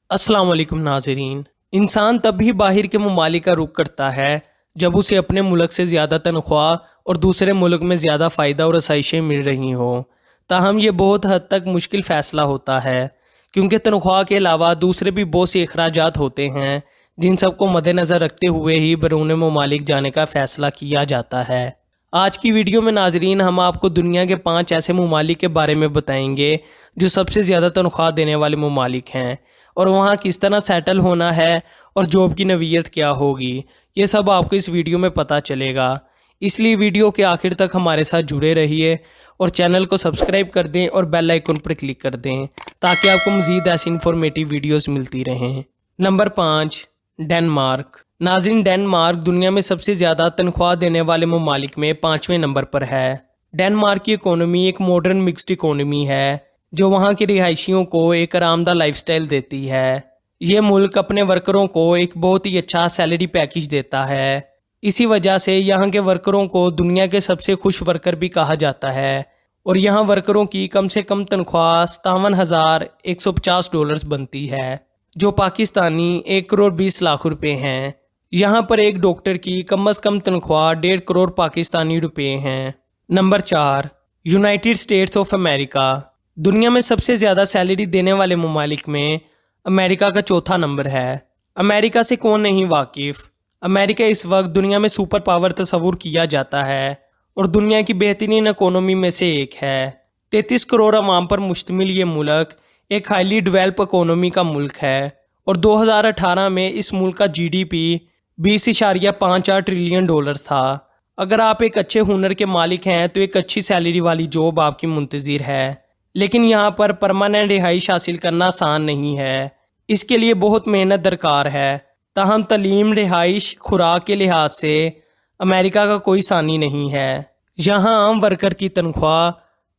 अस्सलाम वालेकुम नाजरीन। इंसान तब ही बाहर के ममालिक का रुख करता है जब उसे अपने मुल्क से ज़्यादा तनख्वाह और दूसरे मुल्क में ज़्यादा फ़ायदा और आसाइशें मिल रही हों। ताहम ये बहुत हद तक मुश्किल फ़ैसला होता है क्योंकि तनख्वाह के अलावा दूसरे भी बहुत से अखराजात होते हैं जिन सबको मद्देनज़र रखते हुए ही बैरून ममालिक जाने का फ़ैसला किया जाता है। आज की वीडियो में नाजरीन हम आपको दुनिया के 5 ऐसे ममालिक के बारे में बताएंगे जो सबसे ज़्यादा तनख्वाह देने वाले ममालिक हैं और वहाँ किस तरह सेटल होना है और जॉब की नवीयत क्या होगी, ये सब आपको इस वीडियो में पता चलेगा। इसलिए वीडियो के आखिर तक हमारे साथ जुड़े रहिए और चैनल को सब्सक्राइब कर दें और बेल आइकन पर क्लिक कर दें ताकि आपको मज़ीद ऐसी इन्फॉर्मेटिव वीडियोस मिलती रहें। Number 5, Denmark. नाज़रीन, डेनमार्क दुनिया में सबसे ज़्यादा तनख्वाह देने वाले ममालिक में 5वें नंबर पर है। डेनमार्क की इकोनॉमी एक मॉडर्न मिक्स्ड इकोनॉमी है जो वहाँ के रिहायशियों को एक आरामदाह लाइफस्टाइल देती है। ये मुल्क अपने वर्करों को एक बहुत ही अच्छा सैलरी पैकेज देता है। इसी वजह से यहाँ के वर्करों को दुनिया के सबसे खुश वर्कर भी कहा जाता है और यहाँ वर्करों की कम से कम तनख्वाह $57,150 बनती है जो पाकिस्तानी 1,20,00,000 रुपये हैं। यहाँ पर एक डॉक्टर की कम से कम तनख्वाह 1.5 करोड़ पाकिस्तानी रुपये हैं। Number 4, United states of America. दुनिया में सबसे ज़्यादा सैलरी देने वाले ममालिक में अमेरिका का चौथा नंबर है। अमेरिका से कौन नहीं वाकिफ़। अमेरिका इस वक्त दुनिया में सुपर पावर तस्वुर किया जाता है और दुनिया की बेहतरीन इकोनॉमी में से एक है। 33 करोड़ अवाम पर मुश्तमिल ये मुल्क एक हाईली डेवलप इकोनॉमी का मुल्क है और 2018 में इस मुल्क का GDP $20.58 ट्रिलियन था। अगर आप एक अच्छे हुनर के मालिक हैं तो एक अच्छी सैलरी वाली जॉब आपकी मुंतज़िर है, लेकिन यहाँ पर परमानेंट रिहाइश हासिल करना आसान नहीं है। इसके लिए बहुत मेहनत दरकार है। ताहम तलीम, रिहाइश, खुराक के लिहाज से अमेरिका का कोई सानी नहीं है। यहाँ आम वर्कर की तनख्वाह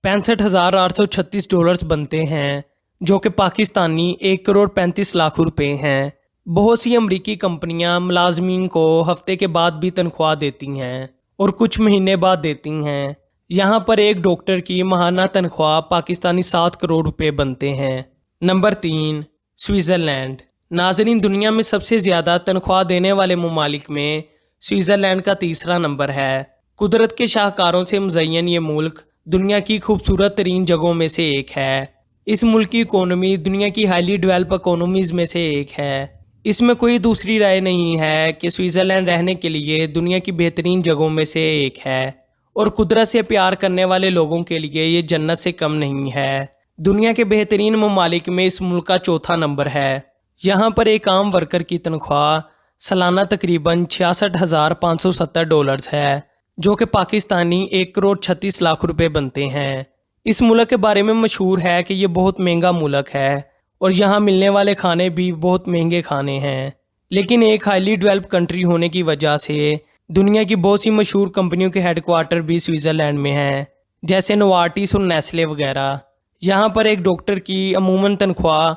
$65,836 बनते हैं जो कि पाकिस्तानी 1,35,00,000 रुपये हैं। बहुत सी अमरीकी कंपनियां मुलाजमीन को हफ्ते के बाद भी तनख्वाह देती हैं और कुछ महीने बाद देती हैं। यहाँ पर एक डॉक्टर की माहाना तनख्वाह पाकिस्तानी 7 करोड़ रुपए बनते हैं। Number 3, Switzerland. नाज़रीन, दुनिया में सबसे ज़्यादा तनख्वाह देने वाले ममालिक में स्विट्ज़रलैंड का तीसरा नंबर है। कुदरत के शाहकारों से मुज़य्यन ये मुल्क दुनिया की खूबसूरत तरीन जगहों में से एक है। इस मुल्क की इकोनॉमी दुनिया की हाईली डेवलप इकोनॉमीज़ में से एक है। इसमें कोई दूसरी राय नहीं है कि स्विट्ज़रलैंड रहने के लिए दुनिया की बेहतरीन जगहों में से एक है और कुदरत से प्यार करने वाले लोगों के लिए ये जन्नत से कम नहीं है। दुनिया के बेहतरीन ममालिक में इस मुल्क का चौथा नंबर है। यहाँ पर एक आम वर्कर की तनख्वाह सालाना तकरीबन $66,570 है जो कि पाकिस्तानी 1,36,00,000 रुपये बनते हैं। इस मुल्क के बारे में मशहूर है कि ये बहुत महंगा मुल्क है और यहाँ मिलने वाले खाने भी बहुत महंगे खाने हैं, लेकिन एक हाईली डेवलप कंट्री होने की वजह से दुनिया की बहुत सी मशहूर कंपनियों के हेडक्वार्टर भी स्विट्ज़रलैंड में हैं, जैसे नोवार्टिस और नेस्ले वगैरह। यहाँ पर एक डॉक्टर की अमूमन तनख्वाह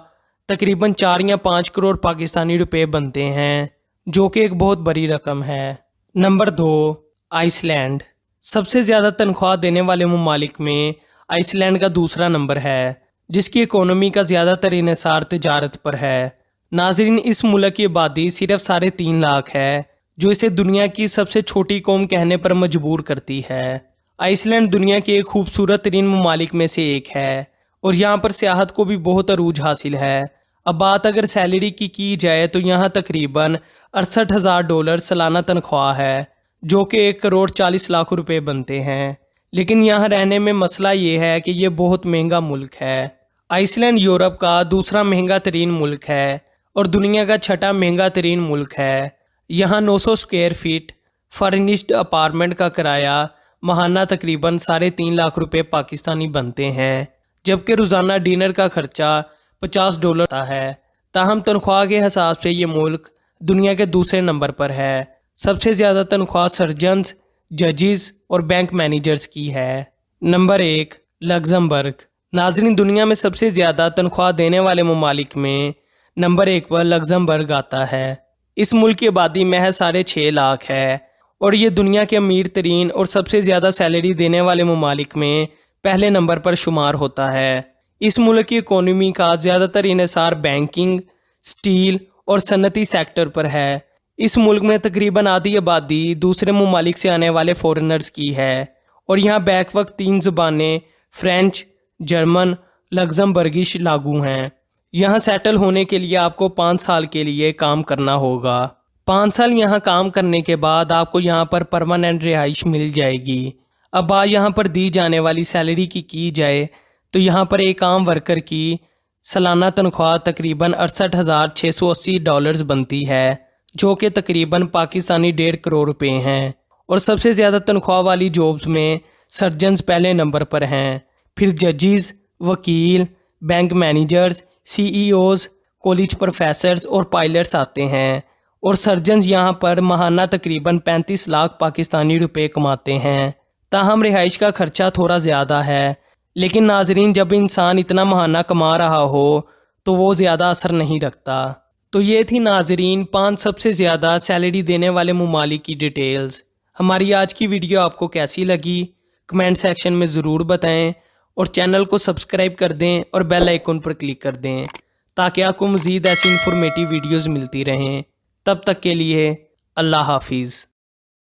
तकरीबन 4 या 5 करोड़ पाकिस्तानी रुपए बनते हैं जो कि एक बहुत बड़ी रकम है। Number 2, Iceland. सबसे ज़्यादा तनख्वाह देने वाले ममालिक में आइसलैंड का दूसरा नंबर है जिसकी इकोनॉमी का ज़्यादातर इन्हिसार तिजारत पर है। नाज़रीन, इस मुल्क की आबादी सिर्फ 3.5 लाख है जो इसे दुनिया की सबसे छोटी कौम कहने पर मजबूर करती है। आइसलैंड दुनिया के एक खूबसूरत तरीन ममालिक में से एक है और यहाँ पर सियाहत को भी बहुत अरूज हासिल है। अब बात अगर सैलरी की जाए तो यहाँ तकरीबन $68,000 सालाना तनख्वाह है जो कि 1,40,00,000 रुपये बनते हैं, लेकिन यहाँ रहने में मसला ये है कि ये बहुत महंगा मुल्क है। आइसलैंड यूरोप का दूसरा महंगा तरीन मुल्क है और दुनिया का छठा महंगा तरीन मुल्क है। यहाँ 900 स्क्वायर फीट फर्निश्ड अपार्टमेंट का किराया माहाना तकरीबन $3.5 लाख पाकिस्तानी बनते हैं, जबकि रोज़ाना डिनर का खर्चा $50 आता है। ताहम तनख्वाह के हिसाब से ये मुल्क दुनिया के दूसरे नंबर पर है। सबसे ज़्यादा तनख्वाह सर्जन्स, जजेस और बैंक मैनेजर्स की है। Number 1, Luxembourg. नाज़रीन, दुनिया में सबसे ज़्यादा तनख्वाह देने वाले ममालिक में नंबर 1 पर लग्जमबर्ग आता है। इस मुल्क की आबादी महज 6.5 लाख है और ये दुनिया के अमीर तरीन और सबसे ज़्यादा सैलरी देने वाले ममालिक में पहले नंबर पर शुमार होता है। इस मुल्क की इकोनॉमी का ज़्यादातर इन्हिसार बैंकिंग, स्टील और सनती सेक्टर पर है। इस मुल्क में तकरीबन आधी आबादी दूसरे ममालिक से आने वाले फॉरेनर्स की है और यहाँ बैक वक्त 3 ज़बानें फ्रेंच, जर्मन, लग्जमबर्गिश लागू हैं। यहाँ सेटल होने के लिए आपको 5 साल के लिए काम करना होगा। 5 साल यहाँ काम करने के बाद आपको यहाँ पर परमानेंट रिहाइश मिल जाएगी। अब बात यहाँ पर दी जाने वाली सैलरी की जाए तो यहाँ पर एक आम वर्कर की सालाना तनख्वाह तकरीबन $68,680 बनती है, जो कि तकरीबन पाकिस्तानी 1.5 करोड़ रुपए हैं। और सबसे ज़्यादा तनख्वाह वाली जॉब्स में सर्जन्स पहले नंबर पर हैं, फिर जजेस, वकील, bank managers, CEOs, college professors और पायलट्स आते हैं। और सर्जन्स यहाँ पर माहाना तकरीबन 35 लाख पाकिस्तानी रुपए कमाते हैं। ताहम रिहाइश का खर्चा थोड़ा ज़्यादा है, लेकिन नाजरीन जब इंसान इतना माहाना कमा रहा हो तो वो ज़्यादा असर नहीं रखता। तो ये थी नाजरीन 5 सबसे ज़्यादा सैलरी देने वाले ममालिक की डिटेल्स। हमारी आज की वीडियो आपको कैसी लगी कमेंट सेक्शन में ज़रूर बताएं और चैनल को सब्सक्राइब कर दें और बेल आइकन पर क्लिक कर दें ताकि आपको मज़ीद ऐसी इंफॉर्मेटिव वीडियोज़ मिलती रहें। तब तक के लिए अल्लाह हाफिज़।